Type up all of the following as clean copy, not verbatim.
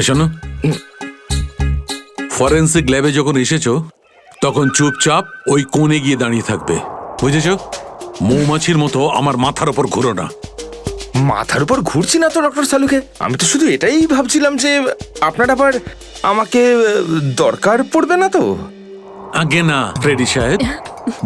শোনো, ফরেন্সিক ল্যাবে যখন এসেছো তখন চুপচাপ ওই কোণে গিয়ে দাঁড়িয়ে থাকবে, বুঝেছো? মৌমাছির মতো আমার মাথার ওপর ঘুরো না। মাথার উপর ঘুরছি না তো ডক্টর সালুকে, আমি তো শুধু এটাই ভাবছিলাম যে আপনার আবার আমাকে দরকার পড়বে না তো। আগে না ফ্রেডি সাহেব,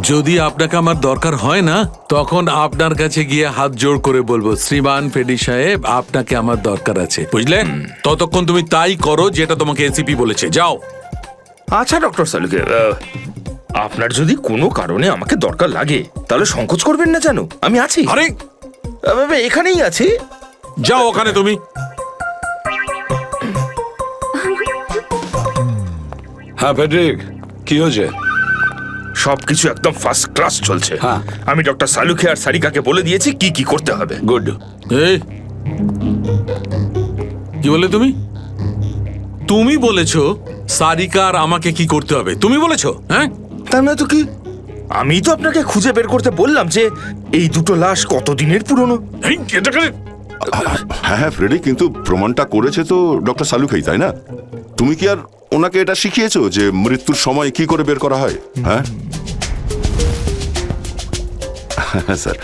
যদি আপনাকে আমার দরকার হয় না তখন আপনার কাছে গিয়ে হাত জোড় করে বলবো, শ্রীমান ফ্রেডি সাহেব আপনাকে আমার দরকার আছে, বুঝলে? ততক্ষণ তুমি তাই করো যেটা তোমাকে এসিপি বলেছে, যাও। আচ্ছা ডক্টর সালুকে, আপনার যদি কোনো কারণে আমাকে দরকার লাগে তাহলে সংকোচ করবেন না, জানো আমি আছি। আরে এখানেই আছি। যাও ওখানে তুমি। হ্যাঁ ফেডরিক, কি হয়েছে? সবকিছু একদম ফার্স্ট ক্লাস চলছে। হ্যাঁ। আমি ডক্টর সালুকে আর সারিকাকে বলে দিয়েছি কি কি করতে হবে। গুড। এই কি বলে তুমি? তুমি বলেছো সারিকা আর আমাকে কি করতে হবে? তুমি বলেছো? হ্যাঁ, তা না তো কি, আমি তো আপনাকে খুঁজে বের করতে বললাম যে এই দুটো লাশ কতদিনের পুরনো। এই, এটাকে হ্যাঁ হ্যাঁ ফ্রেডি, কিন্তু প্রমাণটা করেছে তো ডক্টর সালুকেই, তাই না? তুমি কি আর ওনাকে এটা শিখিয়েছো যে মৃত্যুর সময় কি করে বের করা হয়? হ্যাঁ স্যার।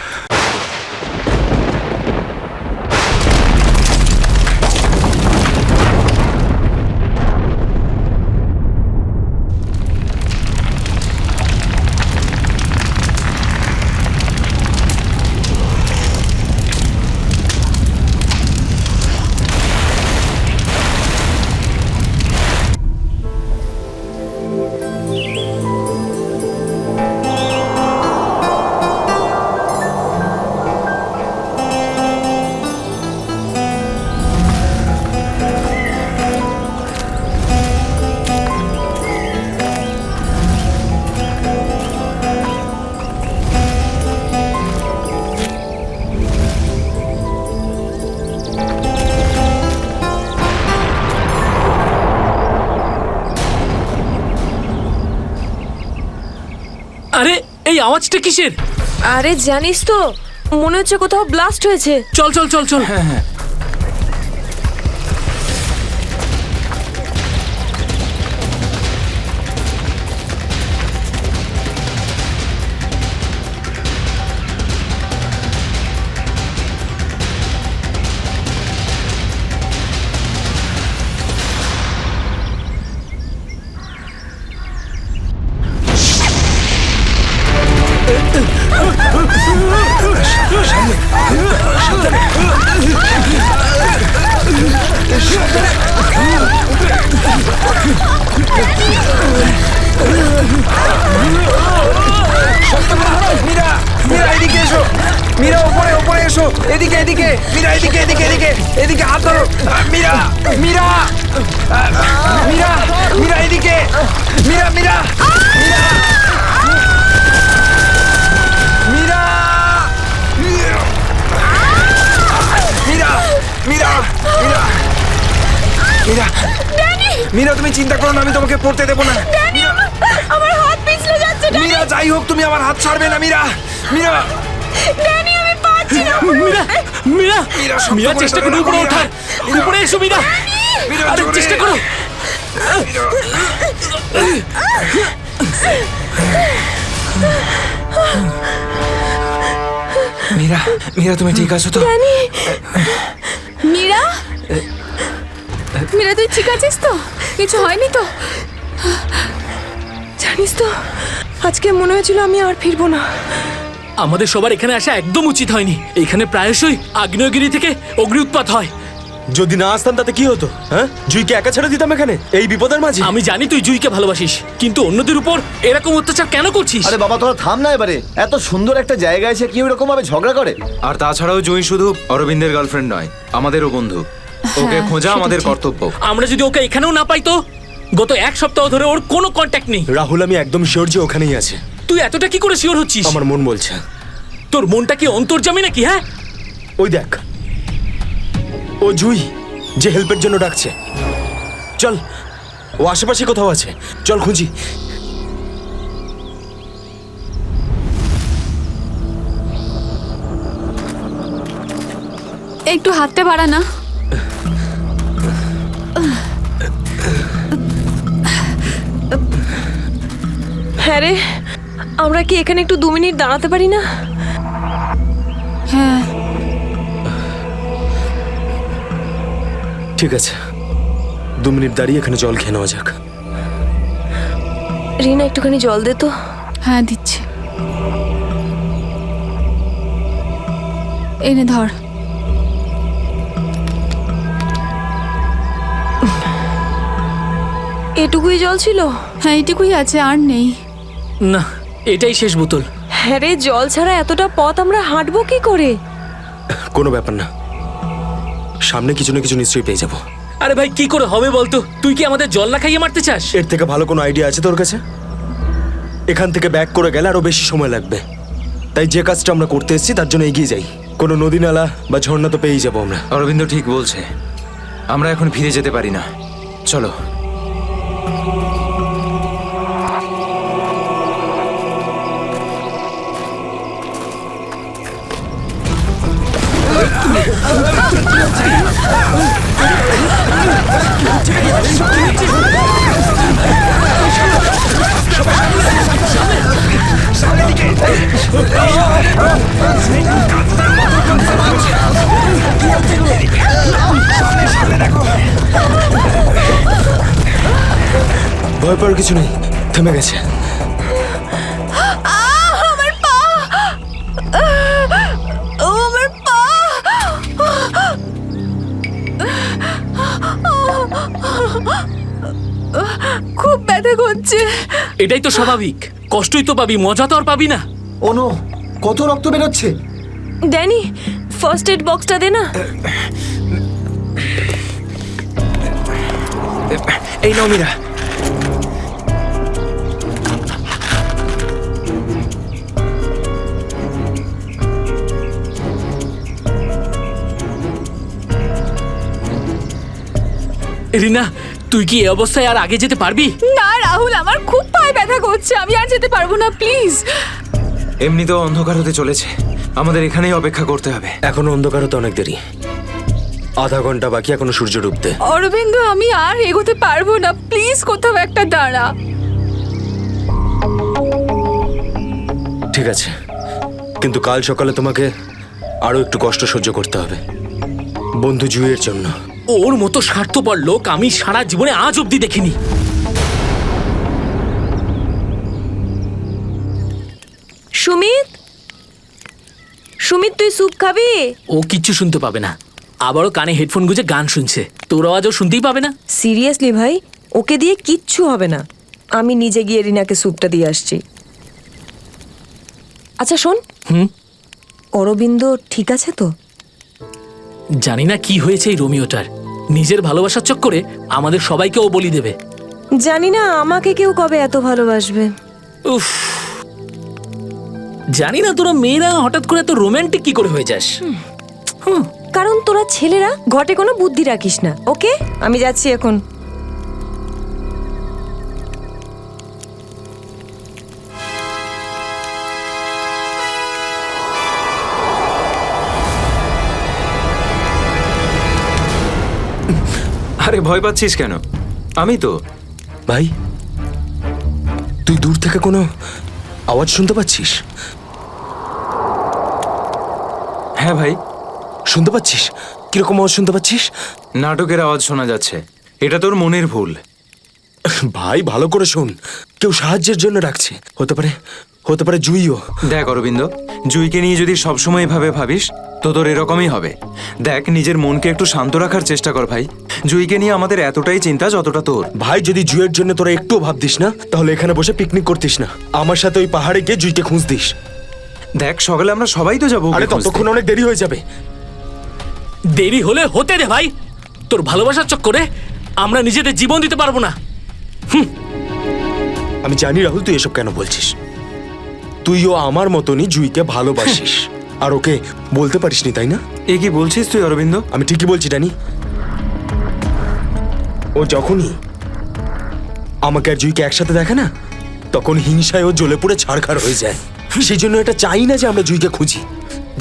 আরে এই আওয়াজটা কিসের? আরে জানিস তো, মনে হচ্ছে কোথাও ব্লাস্ট হয়েছে। চল চল চল চল। মীরা, মীরা এদিকে এসো, মীরা উপরে উপরে এসো, এদিকে এদিকে, মীরা এদিকে এদিকে এদিকে এদিকে হাত ধরো। মীরা, মীরা, মীরা, মীরা এদিকে, মীরা, মীরা, মীরা, মীরা, মীরা, মীরা, মীরা, মীরা, মীরা তুমি চিন্তা করো না, আমি তোমাকে পড়তে দেবো না। আমার হাত পিছলে যাচ্ছে। মীরা যাই হোক তুমি আমার হাত ছাড়বে না। মীরা, মীরা, ড্যানি আমি পাচ্ছি না। মীরা মীরা মীরা, শক্ত মীরা করে চেষ্টা ধরো করো না, উপরে মীরা। ওঠার। উপরে এসো মীরা, মীরা, আরে জোরে। চেষ্টা করো। মীরা, মীরা তুমি ঠিক আছো তো? মীরা, মীরা তুই ঠিক আছিস তো? কিছু হয়নি তো? জানিস তো, আজকে মনে হয়েছিল আমি আর ফিরবো না। আমাদের সবার এখানে আসা একদম উচিত হয়নি। এখানে প্রায়শই আগ্নেয়গিরি থেকে অগ্নি উৎপাত হয়। যদি না আসতাম তাতে কি হতো? হ্যাঁ, জুইকে একা ছেড়ে দিতাম এখানে এই বিপদের মাঝে? আমি জানি তুই জুইকে ভালোবাসিস, কিন্তু অন্যদের উপর এরকম অত্যাচার কেন করছিস? আরে বাবা তোরা থাম না এবারে। এত সুন্দর একটা জায়গায় এসে কেউ এরকম ভাবে ঝগড়া করে? আর তাছাড়াও জুই শুধু অরবিন্দের গার্লফ্রেন্ড নয়, আমাদেরও বন্ধু। ওকে খোঁজা আমাদের কর্তব্য। আমরা যদি ওকে এখানেও না পাই তো? গত এক সপ্তাহ ধরে ওর কোনো কন্ট্যাক্ট নেই। রাহুল, আমি একদম শিওর যে ওখানেই আছে। তুই এতটা কি করে শিওর হচ্ছিস? আমার মন বলছে। তোর মনটা কি অন্তর্যামী নাকি? হ্যাঁ, ওই দেখ, ও জুই যে হেল্পের জন্য ডাকছে। চল, ও আশেপাশে কোথাও আছে, চল খুঁজি। একটু হাতটা বাড়া না। হ্যাঁ রে, আমরা কি এখানে একটু 2 মিনিট দাঁড়াতে পারি না? হ্যাঁ ঠিক আছে, 2 মিনিট দাঁড়িয়ে এখানে জল খেয়ে নেওয়া যাক। রিনা একটুখানি জল দে তো। হ্যাঁ দিচ্ছি, এনে ধর। এটুকুই জল ছিল? হ্যাঁ এইটুকুই আছে, আর নেই। না, এটাই শেষ বোতল। হ্যাঁ রে, জল ছাড়া এতটা পথ আমরা হাঁটবো কি করে? কোনো ব্যাপার না, সামনে কিছু না কিছু নিশ্চয়ই পেয়ে যাবো। আরে ভাই, কি করে হবে বলতো? তুই কি আমাদের জল না খাইয়ে মারতে চাস? এর থেকে ভালো কোনো আইডিয়া আছে তোর কাছে? এখান থেকে ব্যাক করে গেলে আরো বেশি সময় লাগবে, তাই যে কাজটা আমরা করতে এসেছি তার জন্য এগিয়ে যাই। কোনো নদী নালা বা ঝর্ণা তো পেয়েই যাবো আমরা। অরবিন্দ ঠিক বলছে, আমরা এখন ফিরে যেতে পারি না। চলো। ভয় পাওয়ার কিছু নেই, থেমে গেছে। আমার পা! ও আমার পা! খুব ব্যথা করছে। এটাই তো স্বাভাবিক, কষ্টই তো পাবি, মজা তো আর পাবি না। ও নো, কত রক্ত বেরোচ্ছে। ড্যানি, ফার্স্ট এড বক্সটা দে না। এই নাও মীরা। রিনা, তুই কি এই অবস্থায় আর আগে যেতে পারবি? না রাহুল, আমার খুব পায়ে ব্যথা করছে, আমি আর যেতে পারবো না, প্লিজ। এমনিতেও অন্ধকার হতে চলেছে, আমাদের এখানেই অপেক্ষা করতে হবে। এখনো অন্ধকার হতে অনেক দেরি, আধা ঘন্টা বাকি এখনো সূর্য ডুবতে। অরবিন্দ, আমি আর এগোতে পারবো না, প্লিজ কোথাও একটা দাঁড়া। ঠিক আছে, কিন্তু কাল সকালে তোমাকে আরো একটু কষ্ট সহ্য করতে হবে, বন্ধু জুইয়ের জন্য। ওর মতো স্বার্থপর লোক আমি সারা জীবনে আজ অব্দি দেখিনি। সুমিত, সুমিত তুই স্যুপ খাবি? ও কিচ্ছু শুনতে পাবে না, আবারও কানে হেডফোন গুঁজে গান শুনছে, তোর আওয়াজও শুনতেই পাবে না। সিরিয়াসলি ভাই, ওকে দিয়ে কিচ্ছু হবে না। আমি নিজে গিয়ে রিনাকে স্যুপটা দিয়ে আসছি। আচ্ছা শোন, অরবিন্দ ঠিক আছে তো? জানি না কি হয়েছে এই রোমিওটার, নিজের ভালোবাসার চক্করে আমাদের সবাইকে ও বলি দেবে। জানি না আমাকে কেউ কবে এত ভালোবাসবে। উফ, জানি না তোরা মেয়েরা হঠাৎ করে এত রোমান্টিক কি করে হয়ে যাস। কারণ তোরা ছেলেরা ঘটে কোনো বুদ্ধি রাখিস না। ওকে, আমি যাচ্ছি এখন। আরে ভয় পাচ্ছিস কেন? আমি তো। ভাই, তুই দূর থেকে কোনো আওয়াজ শুনতে পাচ্ছিস? হ্যাঁ ভাই। শুনতে পাচ্ছিস? কিরকম আওয়াজ শুনতে পাচ্ছিস? নাটকের আওয়াজ শোনা যাচ্ছে, এটা তোর মনের ভুল। ভাই ভালো করে শোন, কেউ সাহায্যের জন্য ডাকছে, হতে পারে জুইও। দেখ অরবিন্দ, জুইকে নিয়ে যদি সবসময় এভাবে ভাবিস তো তোর এরকমই হবে। দেখ, নিজের মনকে একটু শান্ত রাখার চেষ্টা কর ভাই। জুইকে নিয়ে আমাদের এতটাই চিন্তা যতটা তোর। ভাই, যদি জুইয়ের জন্য তোরা একটু ভাবতিস না, তাহলে এখানে বসে পিকনিক করতিস না, আমার সাথে ওই পাহাড়ে গিয়ে জুইকে খুঁজতিস। দেখ, সকালে আমরা সবাই তো যাবো। আরে ততক্ষণ অনেক দেরি হয়ে যাবে। দেরি হলে হতে দে ভাই, তোর ভালোবাসার চক্করে আমরা নিজেদের জীবন দিতে পারবো না। আমি জানি রাহুল, তুই এসব কেন বলছিস। তুইও আমার মতনই জুইকে ভালোবাসিস, আর ওকে বলতে পারিসনি, তাই না? এ কি বলছিস তুই অরবিন্দ? আমি ঠিকই বলছি ডানি। ও যখনই আমাকে আর জুইকে একসাথে দেখে না, তখন হিংসায় ও জ্বলে পুড়ে ছারখার হয়ে যায়। সেই জন্য এটা চাই না যে আমরা জুইকে খুঁজি।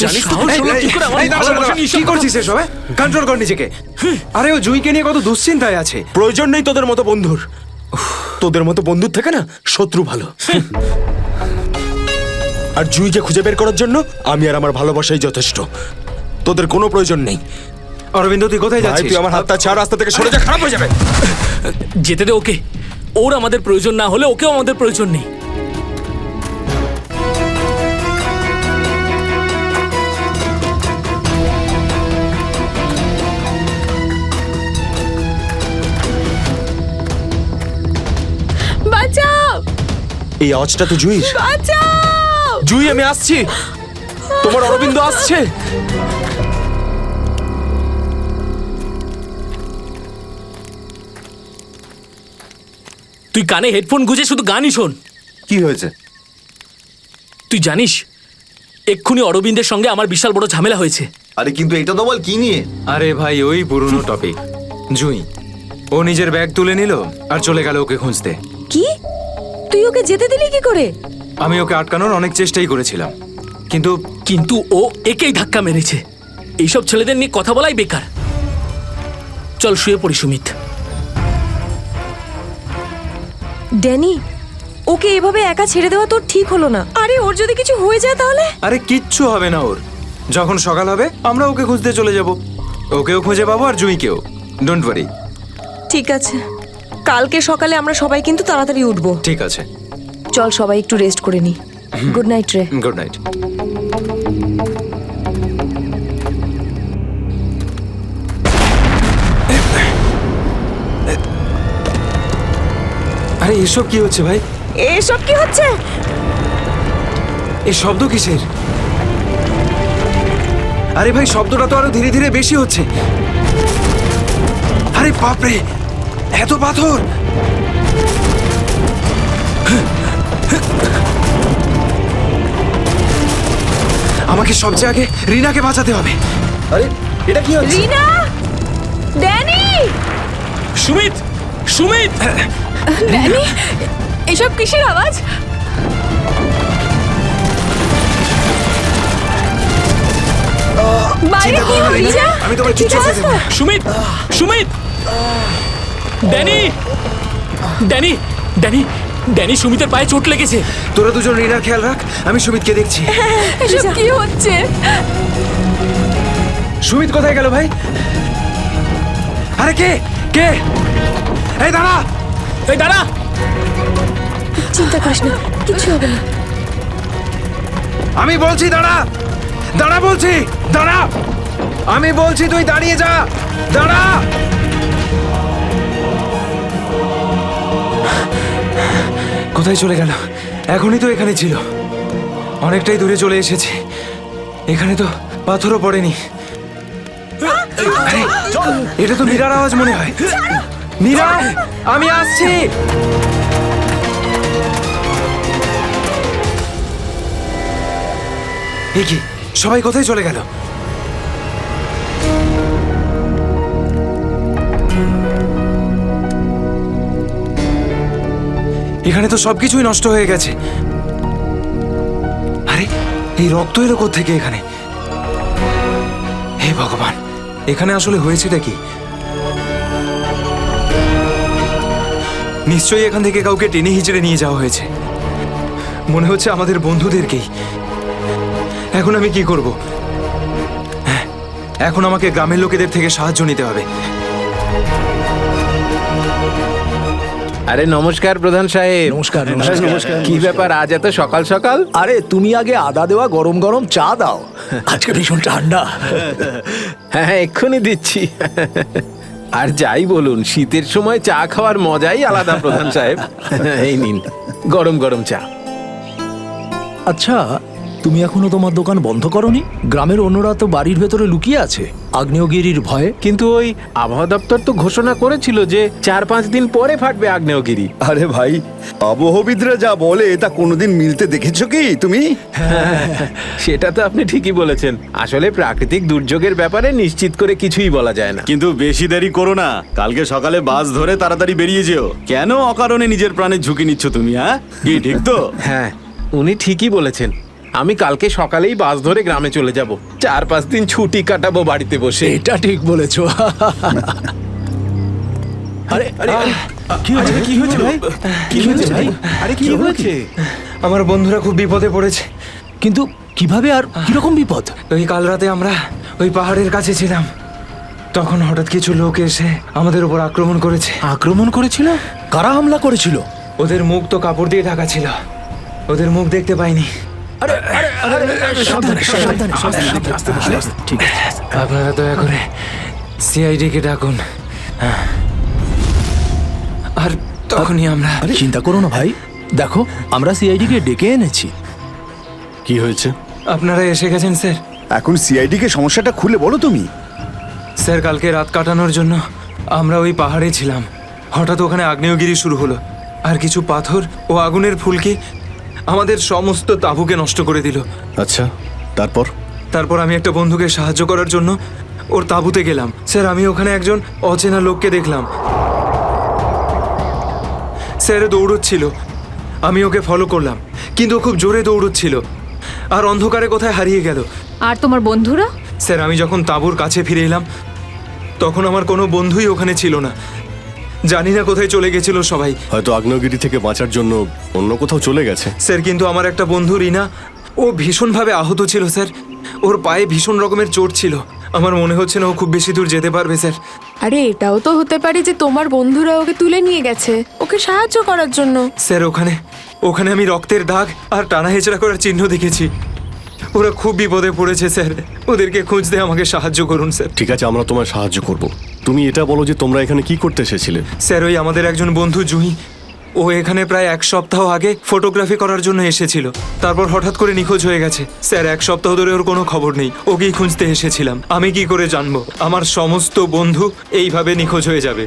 জানিস তো সাহস হলো কি করে আমার ভালোবাসা নিয়ে কি করছিস এসব? কন্ট্রোল কর নিজেকে। আরে ও জুইকে নিয়ে কত দুশ্চিন্তায় আছে। প্রয়োজন নেই তোদের মতো বন্ধুর। তোদের মতো বন্ধুর থেকে না শত্রু ভালো। আর জুইকে খুঁজে বের করার জন্য আমি আর আমার ভালোবাসাই যথেষ্ট। তোদের কোনো প্রয়োজন নেই। অরবিন্দ তুই কোথায় ভাই, যাচ্ছিস? তুই আমার হাতটা ছাড়, রাস্তা থেকে সরে যা, খারাপ হয়ে যাবে। যেতে দে ওকে। ওর আমাদের প্রয়োজন না হলে ওকেও আমাদের প্রয়োজন নেই। বাঁচাও এই আওয়াজটা তো জুই। বাঁচাও। জুই, আমি আসছি। তোমার অরবিন্দ আসছে। তুই কানে হেডফোন গুঁজে শুধু গানই শোন। কি হয়েছে? তুই জানিস এক্ষুনি অরবিন্দের সঙ্গে আমার বিশাল বড় ঝামেলা হয়েছে। আরে কিন্তু এটা তো বল কি নিয়ে? আরে ভাই ওই পুরনো টপিক। জুই ও নিজের ব্যাগ তুলে নিল আর চলে গেল ওকে খুঁজতে। কি? তুই ওকে যেতে দিলি কি করে? আমি ওকে আটকানোর অনেক চেষ্টাই করেছিলাম, কিন্তু কিন্তু ও একেই ধাক্কা মেরেছে। এইসব ছেলেদের নিয়ে কথা বলাই বেকার। চল শুয়ে পড়ি সুমিত। ড্যানি, ওকে এভাবে একা ছেড়ে দেওয়া তোর ঠিক হলো না। আরে ওর যদি কিছু হয়ে যায় তাহলে? আরে কিচ্ছু হবে না ওর। যখন সকাল হবে আমরা ওকে খুঁজতে চলে যাব। ওকেও খুঁজে পাবো আর জুইকেও। Don't worry. ঠিক আছে, কালকে সকালে আমরা সবাই কিন্তু তাড়াতাড়ি উঠবো। ঠিক আছে, চল সবাই একটু রেস্ট করে নি। গুড নাইট রে। Good night. আরে এসব কি হচ্ছে ভাই? এসব কি হচ্ছে? এই শব্দ কিসের? আরে ভাই শব্দটা তো আরো ধীরে ধীরে বেশি হচ্ছে। আরে বাপরে, এত পাথর! আমাকে সবচেয়ে আগে রিনাকে বাঁচাতে হবে। আরে এটা কি হচ্ছে? রিনা, ড্যানি, সুমিত, সুমিত! ড্যানি, এসব কিসের আওয়াজ? বাইরে চিন্তা কি করো না, রিনা। হচ্ছে? আমি তোমার ঠিক কিচ্ছু আছে হতে দেব না। Sumit, Sumit! Danny, Danny, Danny, Danny, সুমিতের পায়ে চোট লেগেছে। তোরা দুজন রিনার খেয়াল রাখ, আমি সুমিতকে দেখছি। এসব কি হচ্ছে? সুমিত কোথায় গেল ভাই? আরে কে কে? এই দাঁড়া! এই দাঁড়া! চিন্তা করিস না, কিছু হবে না। আমি বলছি দাঁড়া! দাঁড়া বলছি! দাঁড়া! আমি বলছি তুই দাঁড়িয়ে যা! দাঁড়া! কোথায় চলে গেল? এখনই তো এখানে ছিল। অনেকটাই দূরে চলে এসেছি। এখানে তো পাথরও পড়েনি। আরে, এটা তো মীরার আওয়াজ মনে হয়। মীরা, আমি আসছি। এ কি, সবাই কোথায় চলে গেল? এখানে তো সবকিছুই নষ্ট হয়ে গেছে। আরে এই রক্ত এলো কোত্থেকে এখানে? হে ভগবান, এখানে আসলে হয়েছেটা কি? নিশ্চয়ই এখান থেকে কাউকে টেনে হিচড়ে নিয়ে যাওয়া হয়েছে। মনে হচ্ছে আমাদের বন্ধুদেরকেই। এখন আমি কি করব? হ্যাঁ, এখন আমাকে গ্রামের লোকেদের থেকে সাহায্য নিতে হবে। আরে নমস্কার প্রধান সাহেব। নমস্কার, নমস্কার। কি ব্যাপার আজ এত সকাল সকাল? আরে তুমি আগে আদা দেওয়া গরম গরম চা দাও, আজকে ভীষণ ঠান্ডা। হ্যাঁ এক্ষুনি দিচ্ছি। আর যাই বলুন, শীতের সময় চা খাওয়ার মজাই আলাদা প্রধান সাহেব। এই নিন গরম গরম চা। আচ্ছা তুমি এখনো তোমার দোকান বন্ধ করনি? গ্রামের অন্যরা তো বাড়ির ভেতরে লুকিয়ে আছে আগ্নেয়গিরির ভয়ে। কিন্তু ওই আবহাওয়া দপ্তর তো ঘোষণা করেছিল যে 4-5 দিন পরে ফাটবে আগ্নেয়গিরি। আরে ভাই, আবহবিদরা যা বলে তা কোনোদিন মিলতে দেখেছো কি তুমি? সেটা তো আপনি ঠিকই বলেছেন। আসলে প্রাকৃতিক দুর্যোগের ব্যাপারে নিশ্চিত করে কিছুই বলা যায় না। কিন্তু বেশি দেরি করো না, কালকে সকালে বাস ধরে তাড়াতাড়ি বেরিয়ে যেও। কেন অকারণে নিজের প্রাণের ঝুঁকি নিচ্ছ তুমি? হ্যাঁ, কি ঠিক তো? হ্যাঁ উনি ঠিকই বলেছেন। আমি কালকে সকালেই বাস ধরে গ্রামে চলে যাব। 4-5 দিন ছুটি কাটাবো বাড়িতে বসে। এটা ঠিক বলেছো। আরে আরে কি হয়েছে কি হয়েছে ভাই কি হয়েছে ভাই আরে কি হয়েছে? আমার বন্ধুরা খুব বিপদে পড়েছে। কিন্তু কিভাবে আর কিরকম বিপদ? ওই কাল রাতে আমরা ওই পাহাড়ের কাছে ছিলাম, তখন হঠাৎ কিছু লোক এসে আমাদের উপর আক্রমণ করেছে। আক্রমণ করেছিল? কারা হামলা করেছিল? ওদের মুখ তো কাপড় দিয়ে ঢাকা ছিল, ওদের মুখ দেখতে পাইনি। সাবধানে সাবধানে সাবধানে ঠিক আছে। আপনারা দয়া করে সিআইডি কে ডাকুন। আর তখনই আমরা চিন্তা করো না ভাই, দেখো আমরা সিআইডি কে ডেকে এনেছি। কি হয়েছে? আপনারা এসে গেছেন স্যার। এখন সিআইডি কে সমস্যাটা খুলে বলো তুমি। স্যার কালকে রাত কাটানোর জন্য আমরা ওই পাহাড়ে ছিলাম, হঠাৎ ওখানে আগ্নেয়গিরি শুরু হলো, আর কিছু পাথর ও আগুনের ফুলকি আমাদের সমস্ত তাঁবুকে নষ্ট করে দিল। আচ্ছা, তারপর? তারপর আমি একটা বন্ধুকে সাহায্য করার জন্য ওর তাঁবুতে গেলাম। স্যার আমি ওখানে একজন অচেনা লোককে দেখলাম, স্যার দৌড়চ্ছিল। আমি ওকে ফলো করলাম, কিন্তু ও খুব জোরে দৌড়চ্ছিল আর অন্ধকারে কোথায় হারিয়ে গেল। আর তোমার বন্ধুরা? স্যার আমি যখন তাঁবুর কাছে ফিরে এলাম তখন আমার কোনো বন্ধুই ওখানে ছিল না, জানি না কোথায় চলে গেছিল সবাই। হয়তো আগ্নেয়গিরি থেকে বাঁচার জন্য অন্য কোথাও চলে গেছে। স্যার কিন্তু আমার একটা বন্ধু রিনা, ও ভীষণভাবে আহত ছিল স্যার, ওর পায়ে ভীষণ রকমের চোট ছিল। আমার মনে হচ্ছে না ও খুব বেশি দূর যেতে পারবে স্যার। আরে এটাও তো হতে পারে যে তোমার বন্ধুরা ওকে তুলে নিয়ে গেছে ওকে সাহায্য করার জন্য। স্যার ওখানে আমি রক্তের দাগ আর টানা হেঁচড়া করার চিহ্ন দেখেছি। ওরা খুব বিপদে পড়েছে স্যার, ওদেরকে খুঁজতে আমাকে সাহায্য করুন স্যার। ঠিক আছে, আমরা তোমায় সাহায্য করব। তুমি এটা বলো যে তোমরা এখানে কি করতে এসেছিলে? স্যার ওই আমাদের একজন বন্ধু জুহি, ও এখানে প্রায় 1 সপ্তাহ আগে ফটোগ্রাফি করার জন্য এসেছিল, তারপর হঠাৎ করে নিখোঁজ হয়ে গেছে। স্যার 1 সপ্তাহ ধরে ওর কোনো খবর নেই, ওকেই খুঁজতে এসেছিলাম। আমি কি করে জানবো আমার সমস্ত বন্ধু এইভাবে নিখোঁজ হয়ে যাবে?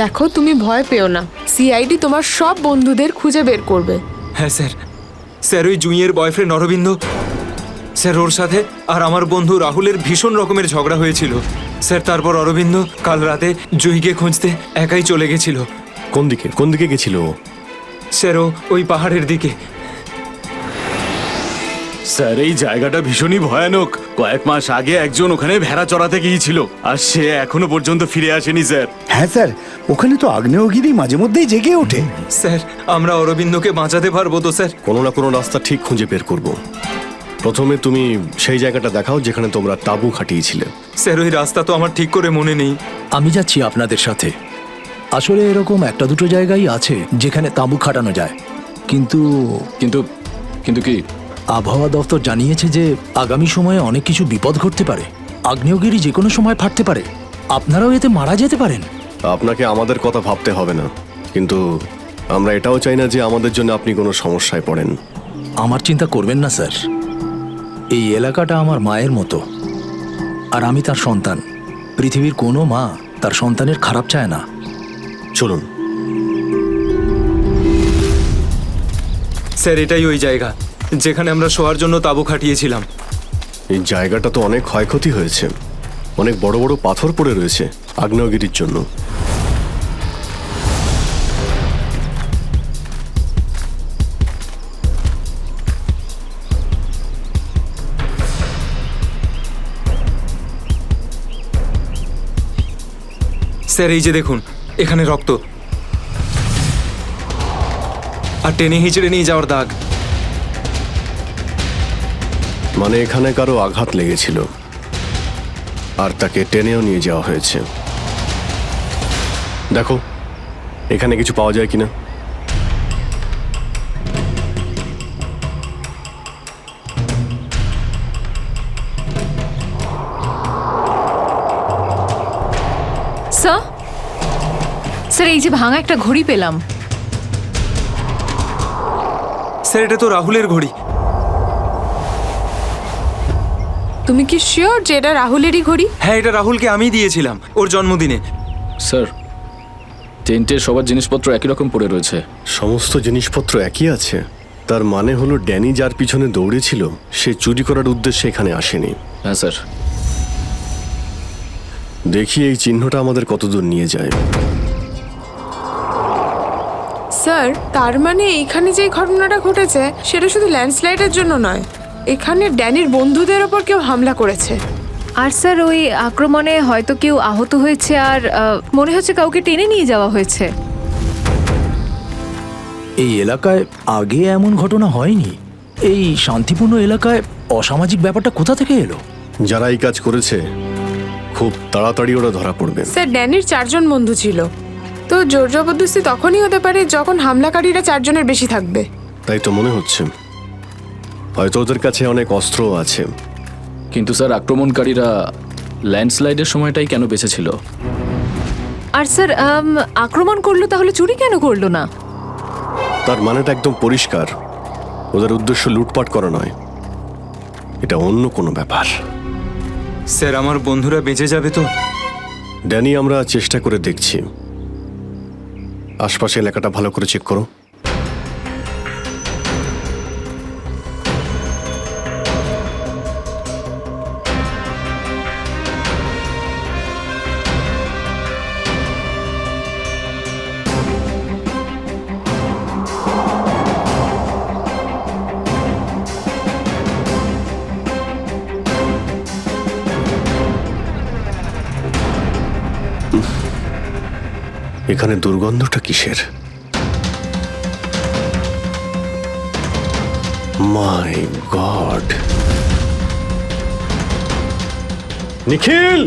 দেখো তুমি ভয় পেও না, সিআইডি তোমার সব বন্ধুদের খুঁজে বের করবে। হ্যাঁ স্যার। স্যার ওই জুঁইয়ের বয়ফ্রেন্ড অরবিন্দ, স্যার ওর সাথে আর আমার বন্ধু রাহুলের ভীষণ রকমের ঝগড়া হয়েছিল স্যার। তারপর অরবিন্দ কাল রাতে জুঁইকে খুঁজতে একাই চলে গেছিল। কোন দিকে গেছিল ও? স্যার ও ওই পাহাড়ের দিকে। স্যার এই জায়গাটা ভীষণই ভয়ানক। কয়েক মাস আগে একজন ওখানে ভেড়া চড়াতে গিয়েছিল আর সে এখনো পর্যন্ত ফিরে আসেনি স্যার। হ্যাঁ স্যার, ওখানে তো আগ্নেয়গিরি মাঝে মধ্যেই জেগে ওঠে। স্যার আমরা অরবিন্দকে বাঁচাতে পারবো তো স্যার? কোনো না কোনো রাস্তা ঠিক খুঁজে বের করব। প্রথমে তুমি সেই জায়গাটা দেখাও যেখানে তোমরা তাঁবু খাটিয়েছিলে। স্যার ওই রাস্তা তো আমার ঠিক করে মনে নেই। আমি যাচ্ছি আপনাদের সাথে। আসলে এরকম একটা দুটো জায়গায় আছে যেখানে তাঁবু খাটানো যায়, কিন্তু কিন্তু কিন্তু কি? আবহাওয়া দপ্তর জানিয়েছে যে আগামী সময়ে অনেক কিছু বিপদ ঘটতে পারে। আগ্নেয়গিরি যে কোনো সময় ফাটতে পারে, আপনারাও এতে মারা যেতে পারেন। আপনাকে আমাদের কথা ভাবতে হবে না, কিন্তু আমরা এটাও চাই না যে আমাদের জন্য আপনি কোনো সমস্যায় পড়েন। আমার চিন্তা করবেন না স্যার, এই এলাকাটা আমার মায়ের মতো, আর আমি তার সন্তান। পৃথিবীর কোনো মা তার সন্তানের খারাপ চায় না। চলুন। স্যার এটাই ওই জায়গা যেখানে আমরা শোয়ার জন্য তাঁবু খাটিয়েছিলাম। এই জায়গাটা তো অনেক ক্ষয়ক্ষতি হয়েছে, অনেক বড় বড় পাথর পড়ে রয়েছে আগ্নেয়গিরির জন্য। স্যার এই যে দেখুন, এখানে রক্ত আর টেনে হিঁচড়ে নিয়ে যাওয়ার দাগ। মানে এখানে কারো আঘাত লেগেছিল আর তাকে টেনেও নিয়ে যাওয়া হয়েছে। দেখো এখানে কিছু পাওয়া যায় কিনা। স্যার এই যে ভাঙা একটা ঘড়ি পেলাম। স্যার এটা তো রাহুলের ঘড়ি। তুমি কি শিওর যে এটা রাহুলেরই ঘড়ি? হ্যাঁ এটা রাহুলকে আমি দিয়েছিলাম ওর জন্মদিনে। স্যার টেন্টের সবার জিনিসপত্র একই রকম পড়ে রয়েছে। সমস্ত জিনিসপত্র একই আছে? তার মানে হলো ড্যানি যার পিছনে দৌড়েছিল সে চুরি করার উদ্দেশ্যে এখানে আসেনি। হ্যাঁ স্যার। দেখি এই চিহ্নটা আমাদের কতদূর নিয়ে যায়। স্যার তার মানে এইখানে যে ঘটনাটা ঘটেছে সেটা শুধু ল্যান্ডস্লাইডের জন্য নয়, এখানে ড্যানির বন্ধুদের ওপর কেউ হামলা করেছে। আর স্যার ওই আক্রমণে হয়তো কেউ আহত হয়েছে আর মনে হচ্ছে কাউকে টেনে নিয়ে যাওয়া হয়েছে। এই এলাকায় আগে এমন ঘটনা হয়নি। এই শান্তিপূর্ণ এলাকায় অসামাজিক ব্যাপারটা কোথা থেকে এলো? যারা এই কাজ করেছে খুব তাড়াতাড়ি ওরা ধরা পড়বে। স্যার ড্যানির 4 জন বন্ধু ছিল, তো জোর জবরদস্তি তখনই হতে পারে যখন হামলাকারীরা 4 জনের বেশি থাকবে। তাই তো মনে হচ্ছে। হয়তো ওদের কাছে অনেক অস্ত্র আছে। কিন্তু স্যার আক্রমণকারীরা ল্যান্ডস্লাইডের সময়টাই কেন বেঁচেছিল? আর স্যার আক্রমণ করলো তাহলে চুরি কেন করলো না? তার মানেটা একদম পরিষ্কার, ওদের উদ্দেশ্য লুটপাট করা নয়, এটা অন্য কোনো ব্যাপার। স্যার আমার বন্ধুরা বেঁচে যাবে তো? ড্যানি, আমরা চেষ্টা করে দেখছি। আশপাশে এলাকাটা ভালো করে চেক করো। এখানে দুর্গন্ধটা কিসের? মাই গড! নিখিল,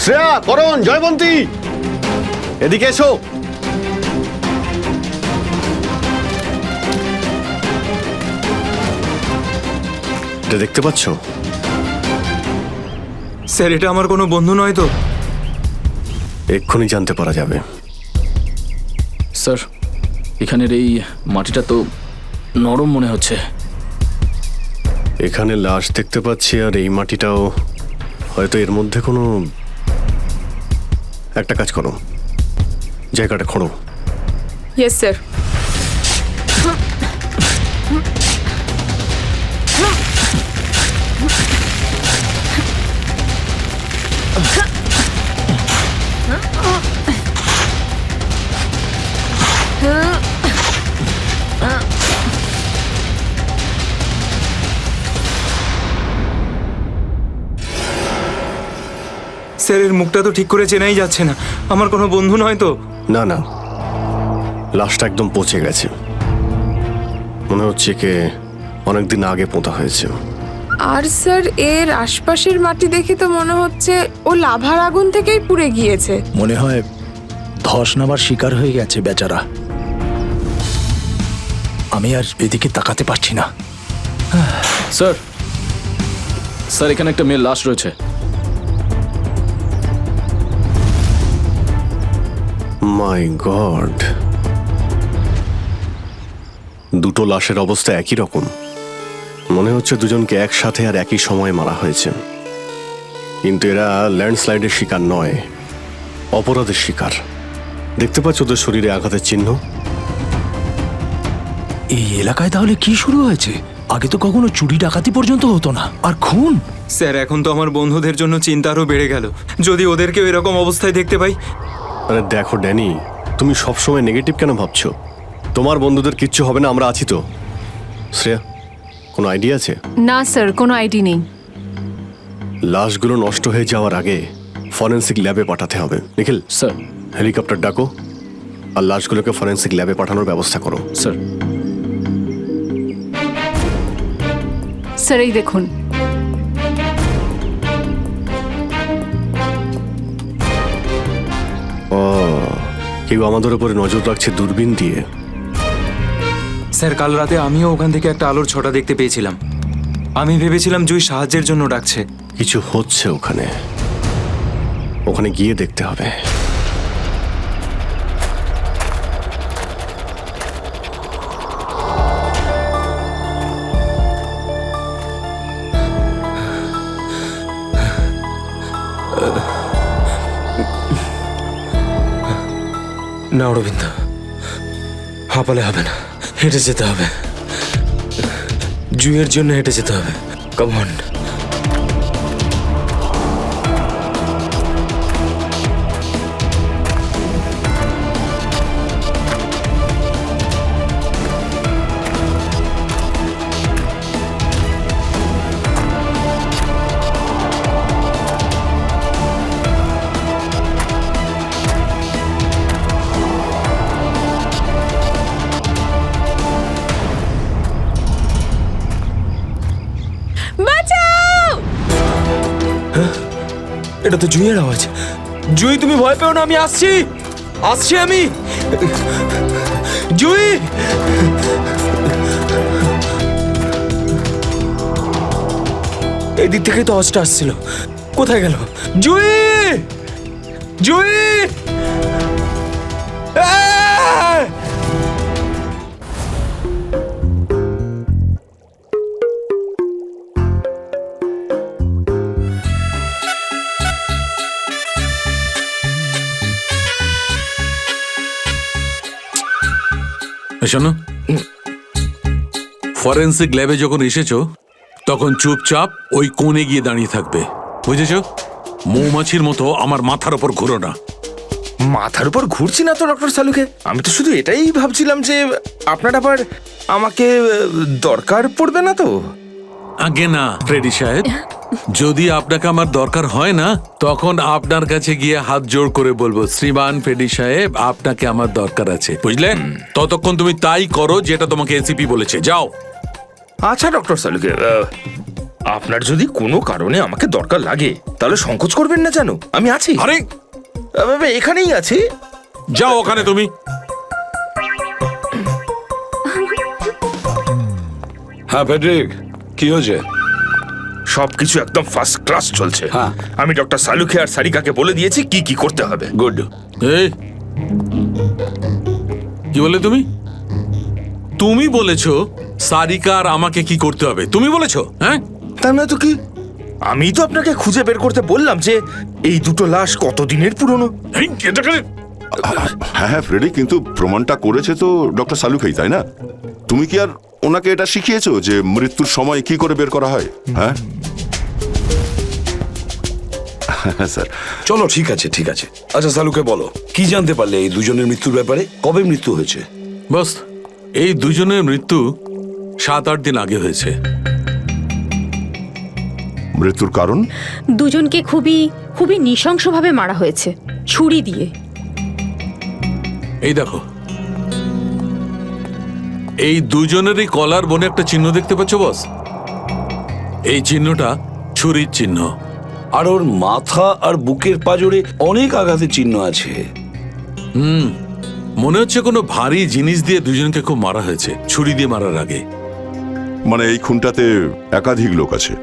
শ্রেয়া, করণ, জয়বন্তী, এদিকে এসো। এটা দেখতে পাচ্ছ? স্যার এটা আমার কোনো বন্ধু নয় তো? এক্ষুনি জানতে পারা যাবে। স্যার এখানের এই মাটিটা তো নরম মনে হচ্ছে। এখানে লাশ দেখতে পাচ্ছি, আর এই মাটিটাও হয়তো এর মধ্যে কোনো একটা কাজ করো, জায়গাটা খোঁড়ো। Yes sir. স্যার এর মুখটা তো ঠিক করে চেনাই যাচ্ছে না, আমার কোনো বন্ধু নয় তো? না না, লাশটা একদম পচে গেছে, মনে হচ্ছে কে অনেকদিন আগে পোঁতা হয়েছে। আর স্যার এর আশপাশের মাটি দেখে তো মনে হচ্ছে ও লাভার আগুন থেকেই পুড়ে গিয়েছে। মনে হয় ধস নামার শিকার হয়ে গেছে বেচারা। আমি আর এদিকে তাকাতে পারছি না। স্যার স্যার এখানে একটা মেয়ের লাশ রয়েছে। মাই গড! দুটো লাশের অবস্থা একই রকম, মনে হচ্ছে দুজনকে একসাথে আর একই সময়ে মারা হয়েছে। কিন্তু এরা ল্যান্ডস্লাইডের শিকার নয়, অপরাধের শিকার। দেখতে পাচ্ছ ওদের শরীরে আঘাতের চিহ্ন? এই এলাকায় তাহলে কি শুরু হয়েছে? আগে তো কখনো চুরি ডাকাতি পর্যন্ত হতো না, আর খুন! স্যার এখন তো আমার বন্ধুদের জন্য চিন্তা আরও বেড়ে গেল, যদি ওদেরকেও এরকম অবস্থায় দেখতে পাই। আরে দেখো ড্যানি, তুমি সবসময় নেগেটিভ কেন ভাবছো? তোমার বন্ধুদের কিচ্ছু হবে না, আমরা আছি তো। শ্রেয়া, কোনো আইডিয়া আছে? না স্যার, কোনো আইডিয়া নেই। লাশগুলো নষ্ট হয়ে যাওয়ার আগে ফরেন্সিক ল্যাবে পাঠাতে হবে। নিখিল স্যার, হেলিকপ্টার ডাকো আর লাশগুলোকে ফরেন্সিক ল্যাবে পাঠানোর ব্যবস্থা করো। স্যার। স্যার এই দেখুন। ও, কেউ আমাদের উপরে নজর রাখছে দূরবীন দিয়ে। স্যার কাল রাতে আমিও ওখান থেকে একটা আলোর ছটা দেখতে পেয়েছিলাম। আমি ভেবেছিলাম জুই সাহায্যের জন্য ডাকছে। কিছু হচ্ছে ওখানে, ওখানে গিয়ে দেখতে হবে। না অরবিন্দ, হাঁপালে হবে না, হেঁটে যেতে হবে। জুইয়ের জন্য হেঁটে যেতে হবে। Come on. এটা তো জুঁইয়ের আওয়াজ। জুঁই, তুমি ভয় পেও না, আমি আসছি, আসছি আমি। জুঁই, এই দিক থেকেই তো আওয়াজটা আসছিল, কোথায় গেল? জুঁই, জুঁই! আহ! শোনো, ফরেন্সিক ল্যাবে যখন এসেছো তখন চুপচাপ ওই কোণে গিয়ে দাঁড়িয়ে থাকবে, বুঝেছো? মৌমাছির মতো আমার মাথার ওপর ঘুরো না। মাথার উপর ঘুরছি না তো ডক্টর সালুকে, আমি তো শুধু এটাই ভাবছিলাম যে আপনার আবার আমাকে দরকার পড়বে না তো। আগে না ফ্রেডি সাহেব, যদি আপনাকে আমার দরকার হয় না তখন আপনার কাছে গিয়ে হাত জোড় করে বলবো, শ্রীমান ফ্রেডি সাহেব আপনাকে আমার দরকার আছে, বুঝলে? ততক্ষণ তুমি তাই করো যেটা তোমাকে এসিপি বলেছে, যাও। আচ্ছা ডক্টর সালুকে, আপনার যদি কোনো কারণে আমাকে দরকার লাগে তাহলে সংকোচ করবেন না, জানো আমি আছি। আরে এখানেই আছি, যাও ওখানে তুমি। হ্যাঁ ফেডরিক, কি হয়েছে? সবকিছু একদম ফার্স্ট ক্লাস চলছে। হ্যাঁ। আমি ডক্টর সালুকে আর সারিকাকে বলে দিয়েছি কি কি করতে হবে। গুড। এই কি বলে তুমি? তুমি বলেছো সারিকা আর আমাকে কি করতে হবে? তুমি বলেছো? হ্যাঁ, তার না তো কি, আমি তো আপনাকে খুঁজে বের করতে বললাম যে এই দুটো লাশ কতদিনের পুরনো। হ্যাঁ ফ্রেডি, কিন্তু প্রমাণটা করেছে তো ডক্টর সালুখাই, তাই না? তুমি কি আর ওনাকে এটা শিখিয়েছো যে মৃত্যুর সময় কি করে বের করা হয়? হ্যাঁ স্যার। চলো ঠিক আছে, ঠিক আছে। আচ্ছা সালুকে বলো, কি জানতে পারলে এই দুজনের মৃত্যুর ব্যাপারে? কবে মৃত্যু হয়েছে? বস, এই দুজনের মৃত্যু 7-8 দিন আগে হয়েছে। মৃত্যুর কারণ? দুজনকে খুবই খুবই নৃশংসভাবে মারা হয়েছে, ছুরি দিয়ে। এই দেখো, এই দুজনেরই কলার বনে একটা চিহ্ন দেখতে পাচ্ছ বস? এই চিহ্নটা ছুরির চিহ্ন। আর ওর মাথা আর বুকের পাঁজরে অনেক আঘাতের চিহ্ন আছে। মনে হচ্ছে কোনো ভারী জিনিস দিয়ে দুজনকে খুব মারা হয়েছে, ছুরি দিয়ে মারার আগে। মানে এই খুনটাতে একাধিক লোক আছে।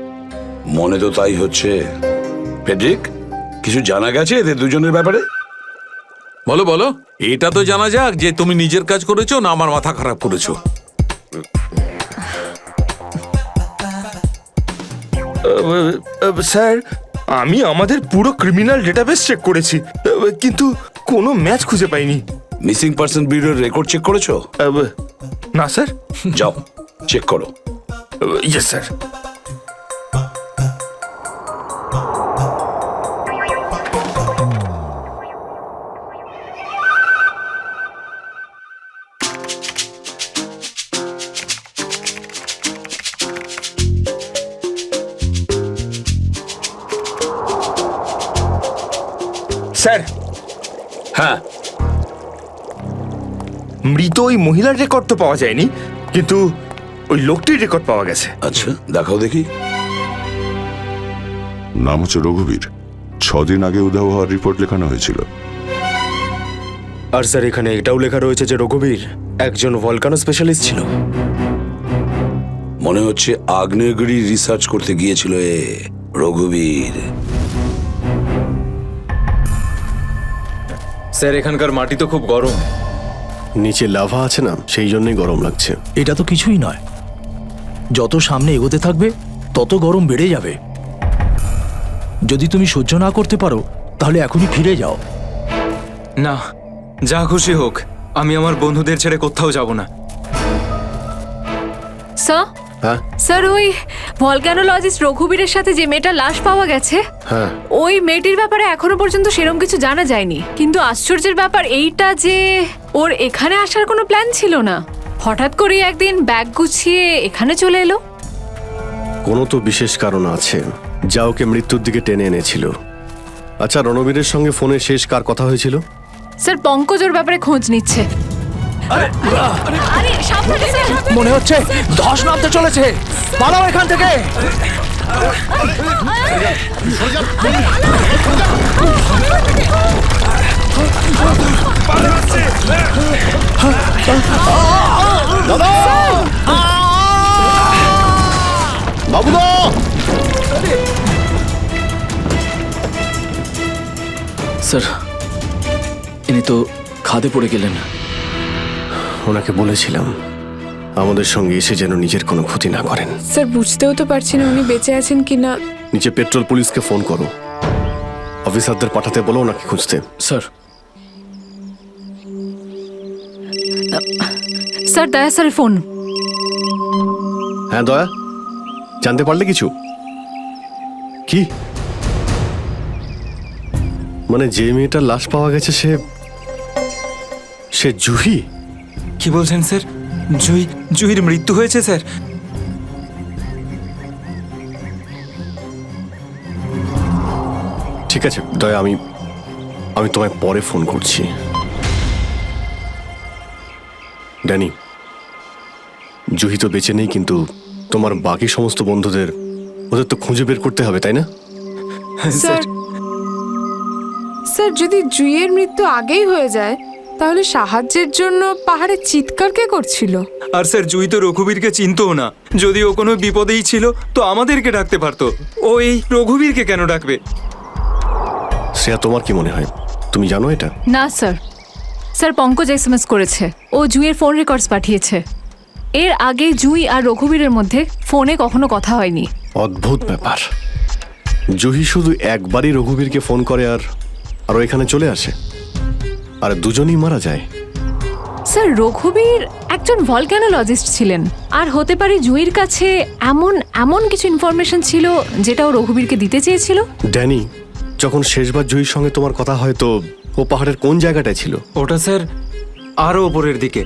মনে তো তাই হচ্ছে। ফেডরিক, কিছু জানা গেছে এদের দুজনের ব্যাপারে? বলো বলো, এটা তো জানা যাক যে তুমি নিজের কাজ করেছো না আমার মাথা খারাপ করেছো। স্যার, আমি আমাদের পুরো ক্রিমিনাল ডেটাবেস চেক করেছি, কিন্তু কোনো ম্যাচ খুঁজে পাইনি। মিসিং পার্সন ব্যুরোর রেকর্ড চেক করেছো? না স্যার। যাও চেক করো। Yes sir. স্যার, হ্যাঁ, মৃত ওই মহিলার রেকর্ড তো পাওয়া যায়নি, কিন্তু ওই লোকটির রেকর্ড পাওয়া গেছে। আচ্ছা দেখাও দেখি। নাম হচ্ছে রঘুবীর। 6 দিন আগে উধাও হওয়ার রিপোর্ট লেখানো হয়েছিল। আর স্যার এখানে এটাও লেখা রয়েছে যে রঘুবীর একজন ভলকানো স্পেশালিস্ট ছিল। মনে হচ্ছে আগ্নেয়গিরি রিসার্চ করতে গিয়েছিল এ রঘুবীর। স্যার এখানকার মাটি তো খুব গরম। নিচে লাভা আছে না, সেই জন্যই গরম লাগছে। এটা তো কিছুই নয়, যত সামনে এগোতে থাকবে তত গরম বেড়ে যাবে। যদি তুমি সহ্য না করতে পারো তাহলে এখনই ফিরে যাও। না, যা খুশি হোক, আমি আমার বন্ধুদের ছেড়ে কোথাও যাব না। স্যার, হ্যাঁ স্যার ওই ভলকানোলজিস্ট রঘুবীরের সাথে যে মেয়েটার লাশ পাওয়া গেছে, হ্যাঁ, ওই মেয়েটির ব্যাপারে এখনো পর্যন্ত সেরকম কিছু জানা যায়নি। কিন্তু আশ্চর্যের ব্যাপার এইটা যে ওর এখানে আসার কোনো প্ল্যান ছিল না, হঠাৎ করে একদিন ব্যাগ গুছিয়ে এখানে চলে এলো। কোনো তো বিশেষ কারণ আছে যা ওকে মৃত্যুর দিকে টেনে এনেছিল। আচ্ছা, রণবীরের সঙ্গে ফোনে শেষ কার কথা হয়েছিল? স্যার পঙ্কজ ওর ব্যাপারে খোঁজ নিচ্ছে। আরে সাবধানে স্যার, মনে হচ্ছে ধস নামতে চলেছে, পালাও এখান থেকে। বাবুদা! স্যার ইনি তো খাদে পড়ে গেলেন। ওনাকে বলেছিলাম আমাদের সঙ্গে এসে যেন নিজের কোনো ক্ষতি না করেন। স্যার বুঝতেও তো পারছি না উনি বেঁচে আছেন কিনা। নিচে পেট্রোল পুলিশকে ফোন করো, অফিসারদের পাঠাতে বলো ওনাকে খুঁজতে। স্যার স্যার দয়া স্যারের ফোন। হ্যাঁ দয়া, জানতে পারলে কিছু? কি মানে যে মেয়েটার লাশ পাওয়া গেছে সে জুহি? কি বলছেন স্যার? জুহির মৃত্যু হয়েছে স্যার? ঠিক আছে দয়া, আমি তোমায় পরে ফোন করছি। ড্যানি, জুহি তো বেঁচে নেই, কিন্তু তোমার বাকি সমস্ত বন্ধুদের ওদের তো খুঁজে বের করতে হবে, তাই না? স্যার স্যার যদি জুইয়ের মৃত্যু আগেই হয়ে যায় তাহলে সাহায্যের জন্য পাহাড়ে চিৎকার কে করছিল? আর স্যার জুই তো রঘুবীরকে চিনতও না। যদি ও কোনো বিপদেই ছিল তো আমাদেরকে ডাকতে পারতো। ও এই রঘুবীরকে কেন ডাকবে? শ্রেয়া, তোমার কি মনে হয়? তুমি জানো এটা? না স্যার, স্যার পঙ্কজ এসএমএস করেছে, ও জুইয়ের ফোন রেকর্ডস পাঠিয়েছে। এর আগে জুই আর রঘুবীরের মধ্যে ফোনে কখনো কথা হয়নি। অদ্ভুত ব্যাপার, জুহি শুধু একবারই রঘুবীরকে ফোন করে আর ও এখানে চলে আসে, আর দুজনেই মারা যায়। স্যার রঘুবীর একজন ভলক্যানোলজিস্ট ছিলেন, আর হতে পারে জুইয়ের কাছে এমন কিছু ইনফরমেশন ছিল যেটা ও রঘুবীরকে দিতে চেয়েছিল। ড্যানি, যখন শেষবার জুহির সঙ্গে তোমার কথা হয় তো ও পাহাড়ের কোন জায়গাটায় ছিল? ওটা স্যার আরো ওপরের দিকে।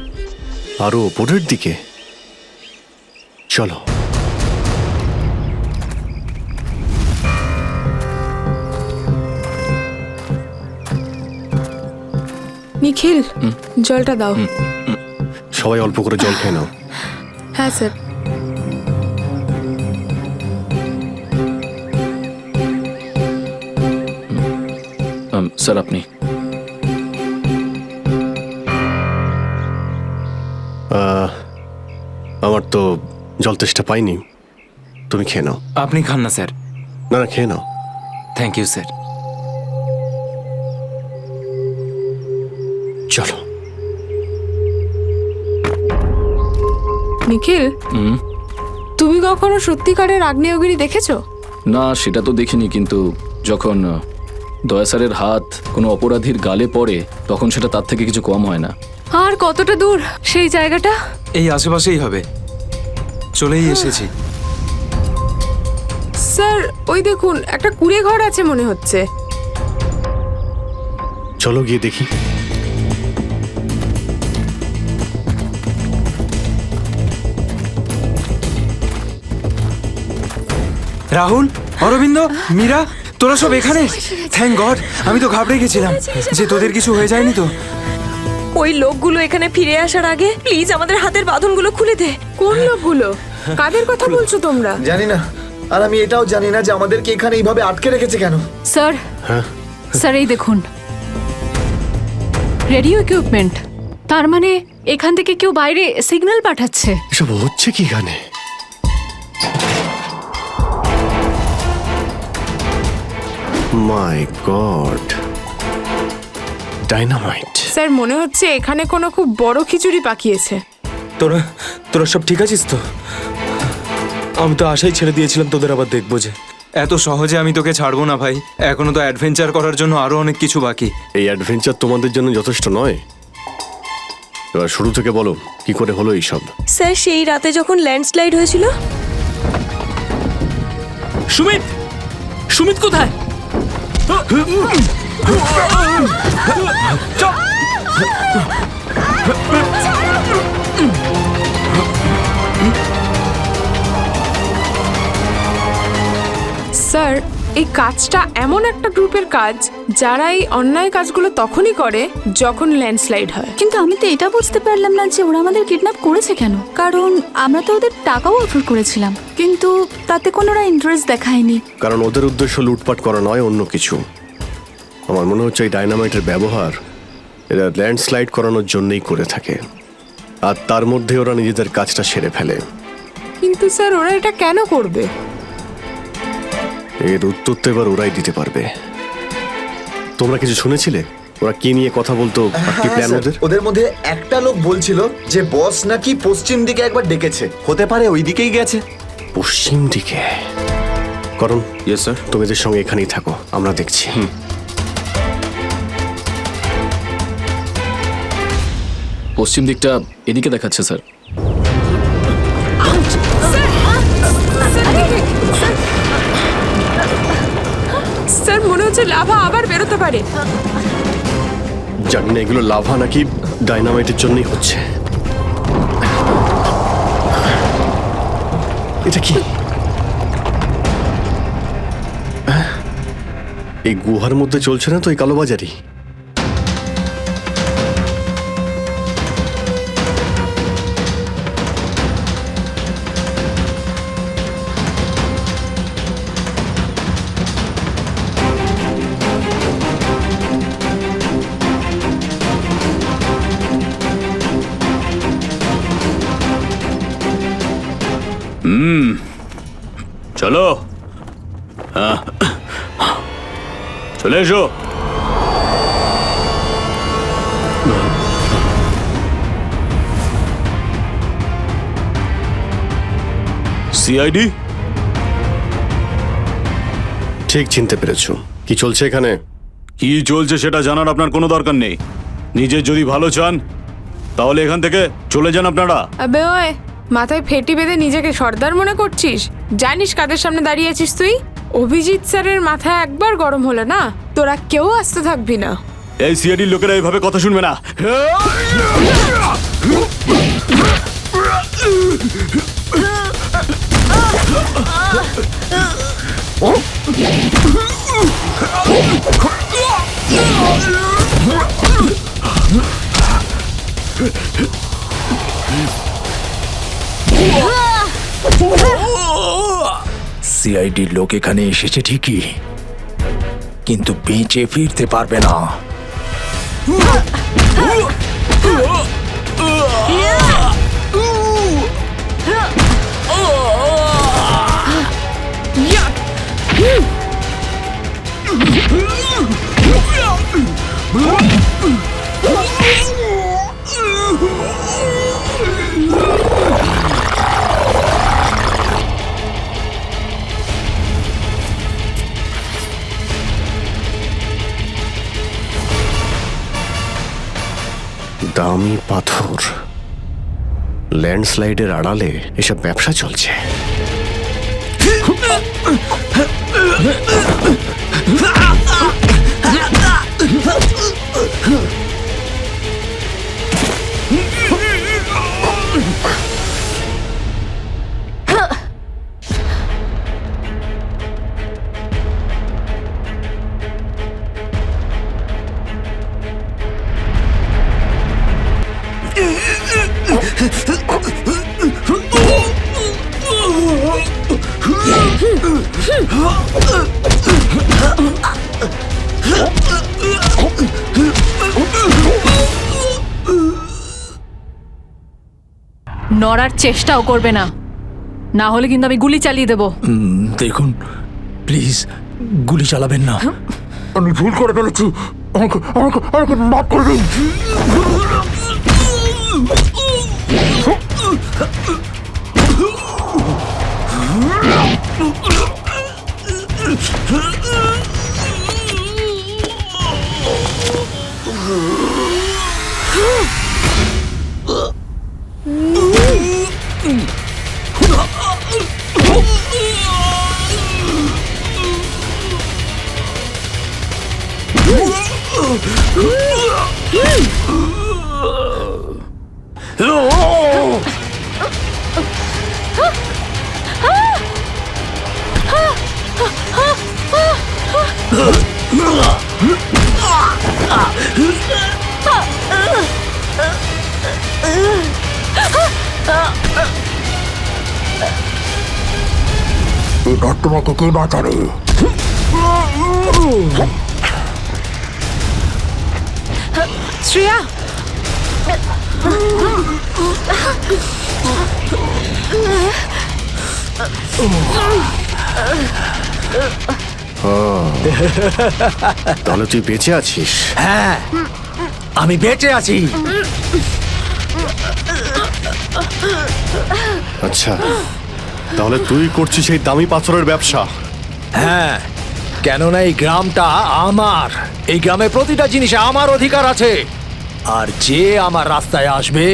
আরো ওপরের দিকে? চলো। নিখিল, জলটা দাও। সবাই অল্প করে জল খেয়ে নাও। হ্যাঁ স্যার। স্যার আপনি? আমার তো জল তেষ্টা পাইনি, তুমি খেয়ে নাও। আপনি খান না স্যার। না না, খেয়ে নাও। Thank you sir. চলো। নিখিল, তুমি কখনো সত্যিকারের আগ্নেয়গিরি দেখেছো? না সেটা তো দেখিনি, কিন্তু যখন দয়া স্যারের হাত কোনো অপরাধীর গালে পড়ে তখন সেটা তার থেকে কিছু কম হয় না। আর কতটা দূর সেই জায়গাটা? এই আশেপাশেই হবে, চলেই এসেছি। স্যার ওই দেখুন, একটা কুঁড়ে ঘর আছে মনে হচ্ছে। চলো গিয়ে দেখি। রাহুল, অরবিন্দ, মীরা, তোরা সব এখানে? থ্যাংক গড, আমি তো ঘাবড়ে গেছিলাম যে তোদের কিছু হয়ে যায়নি তো। ওই লোকগুলো এখানে ফিরে আসার আগে প্লিজ আমাদের হাতের বাঁধনগুলো খুলে দে। কোন লোকগুলো? কাদের কথা বলছো তোমরা? জানি না, আর আমি এটাও জানি না যে আমাদেরকে এখানে এইভাবে আটকে রেখেছে কেন। স্যার, স্যার এই দেখুন, রেডিও ইকুইপমেন্ট। তার মানে এখান থেকে কেউ বাইরে সিগন্যাল পাঠাচ্ছে। এসব হচ্ছে কি গানে? মাই গড, ডাইনামাইট। স্যার মনে হচ্ছে এখানে কোনো খুব বড় খিচুড়ি পাকিয়েছে। তোরা সব ঠিক আছিস তো? আমি তো আশাই ছেড়ে দিয়েছিলাম তোদের আবার দেখবো যে। এত সহজে আমি তোকে ছাড়বো না ভাই, এখনো তো অ্যাডভেঞ্চার করার জন্য আরো অনেক কিছু বাকি। এই অ্যাডভেঞ্চার তোমাদের জন্য যথেষ্ট নয়? এবার শুরু থেকে বলো কি করে হলো এইসব। স্যার সেই রাতে যখন ল্যান্ডস্লাইড হয়েছিল। সুমিত, সুমিত কোথায়? স্যার এই কাজটা এমন একটা গ্রুপের কাজ যারা এই অন্যায় কাজগুলো তখনই করে যখন ল্যান্ডস্লাইড হয়। কিন্তু আমি তো এটা বুঝতে পারলাম না যে ওরা আমাদের কিডন্যাপ করেছে কেন, কারণ আমরা তো ওদের টাকাও অফার করেছিলাম, কিন্তু তাতে কোনো ওরা ইন্টারেস্ট দেখায়নি। কারণ ওদের উদ্দেশ্য লুটপাট করা নয়, অন্য কিছু। আমার মনে হচ্ছে এই ডাইনামাইটের ব্যবহার এরা ল্যান্ডস্লাইড করানোর জন্যই করে থাকে, আর তার মধ্যে ওরা নিজেদের কাজটা সেরে ফেলে। কিন্তু স্যার ওরা এটা কেন করবে? এর উত্তর তো এবার ওরাই দিতে পারবে। তোমরা কিছু শুনেছিলে ওরা কি নিয়ে কথা বলতো? আর কি প্ল্যান ওদের? ওদের মধ্যে একটা লোক বলছিল যে বস নাকি পশ্চিম দিকে একবার ডেকেছে, হতে পারে ওই দিকেই গেছে। পশ্চিম দিকে? করণ, ইয়েস স্যার। তুমি এদের সঙ্গে এখানেই থাকো, আমরা দেখছি। পশ্চিম দিকটা এদিকে দেখাচ্ছে স্যার। স্যার মনে হচ্ছে লাভা আবার বেরোতে পারে। জানি না এগুলো লাভা নাকি ডাইনামাইটের জন্যই হচ্ছে। এটা কি? এই গুহার মধ্যে চলছে না তো এই কালোবাজারি? চলো, চলে এসো। সিআইডি? ঠিক চিনতে পেরেছো। কি চলছে এখানে? কি চলছে সেটা জানার আপনার কোনো দরকার নেই। নিজের যদি ভালো চান তাহলে এখান থেকে চলে যান আপনারা। আবে ওই, মাথায় ফেটি বেঁধে নিজেকে সর্দার মনে করছিস? জানিস কাদের সামনে দাঁড়িয়ে আছিস তুই? অভিজিৎ স্যারের মাথা একবার গরম হলো না, তোরা কেউ আসতে থাকবি না। এই সিআইডির লোকেরা এইভাবে কথা শুনবে না। সিআইডির লোক এখানে এসেছে ঠিকই, কিন্তু বেঁচে ফিরতে পারবে না। দামি পাথর, ল্যান্ডস্লাইডের আড়ালে এসব ব্যবসা চলছে। নড়ার চেষ্টাও করবে না, না হলে কিন্তু আমি গুলি চালিয়ে দেবো। দেখুন প্লিজ, গুলি চালাবেন না। আমি ভুল করে ফেলেছি, আমাকে আমাকে আমাকে মাফ করে দিন। এবার তোমাকে কে বাঁচাবে? শ্রেয়া, তাহলে তুই বেঁচে আছিস? হ্যাঁ, আমি বেঁচে আছি। আচ্ছা, তাহলে তুই করছিস এই দামি পাথরের ব্যবসা? হ্যাঁ, কেননা এই গ্রামটা আমার। এই গ্রামে প্রতিটা জিনিসে আমার অধিকার আছে। আর যে আমার রাস্তায় আসবে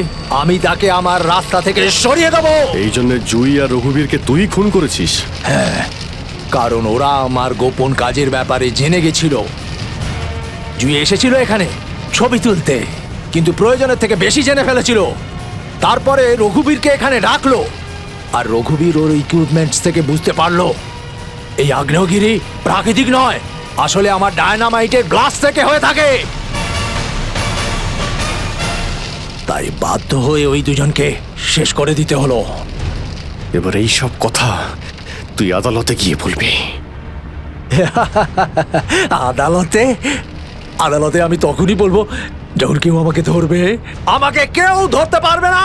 আমি তাকে আমার রাস্তা থেকে সরিয়ে দেবো। এই জন্য জুই আর রঘুবীরকে তুই খুন করেছিস? হ্যাঁ, কারণ ওরা আমার গোপন কাজের ব্যাপারে জেনে গেছিল। জুই এসেছিল এখানে ছবি তুলতে, কিন্তু প্রয়োজনের থেকে বেশি জেনে ফেলেছিল। তারপরে রঘুবীরকে এখানে ডাকলো, আর রঘুবীর ওর ইকুইপমেন্টস থেকে বুঝতে পারলো এই আগ্নেয়গিরি প্রাকৃতিক নয়, আসলে আমার ডায়নামাইটের গ্লাস থেকে হয়ে থাকে। তাই বাধ্য হয়ে ওই দুজনকে শেষ করে দিতে হলো। এবার এই সব কথা তুই আদালতে গিয়ে বলবি। আদালতে? আদালতে আমি তখনই বলবো যখন কেউ আমাকে ধরবে। আমাকে কেউ ধরতে পারবে না।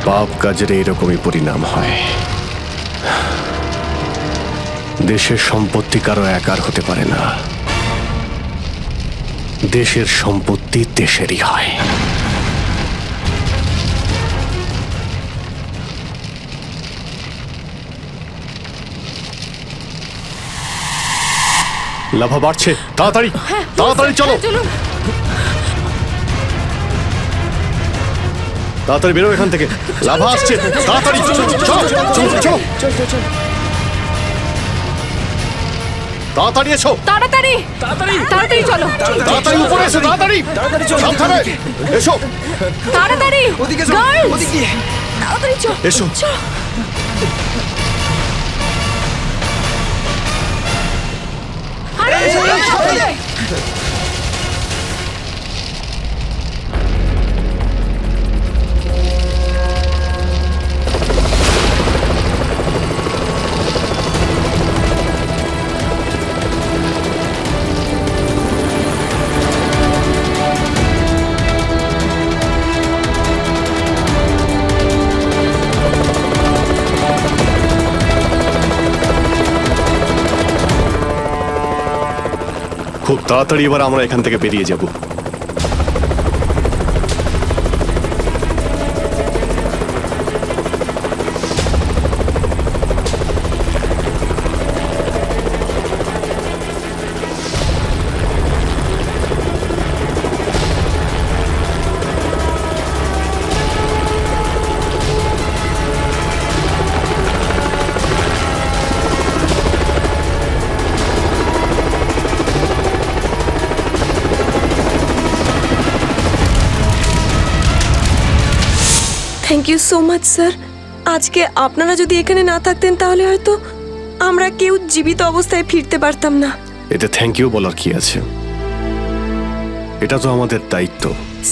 পাপ কাজের এইরকমই পরিণাম হয়। দেশের সম্পত্তি কারো একার হতে পারে না, দেশের সম্পত্তি দেশেরই হয়। লাভা বাড়ছে, তাড়াতাড়ি তাড়াতাড়ি চলো, তাড়াতাড়ি বেরো এখান থেকে। লাভা আসছে, তাড়াতাড়ি চলো চলো চলো চলো, তাড়াতাড়ি এসো, তাড়াতাড়ি তাড়াতাড়ি তাড়াতাড়ি চলো, তাড়াতাড়ি উপরে এসো, তাড়াতাড়ি সাবধানে এসো, তাড়াতাড়ি ওদিকে এসো, Girls! ওদিকে তাড়াতাড়ি চলো এসো। খুব তাড়াতাড়ি এবার আমরা এখান থেকে বেরিয়ে যাব। Thank you so much sir. আজকে আপনারা যদি এখানে না থাকতেন তাহলে হয়তো আমরা কেউ জীবিত অবস্থায় ফিরতে পারতাম না। এতে থ্যাংক ইউ বলার কি আছে, এটা তো আমাদের দায়িত্ব।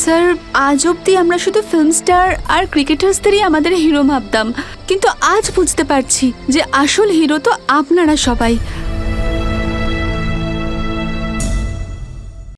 স্যার, আজ অবধি আমরা শুধু ফিল্ম স্টার আর ক্রিকেটার্সদেরই আমাদের হিরো ভাবতাম, কিন্তু আজ বুঝতে পারছি যে আসল হিরো তো আপনারা সবাই।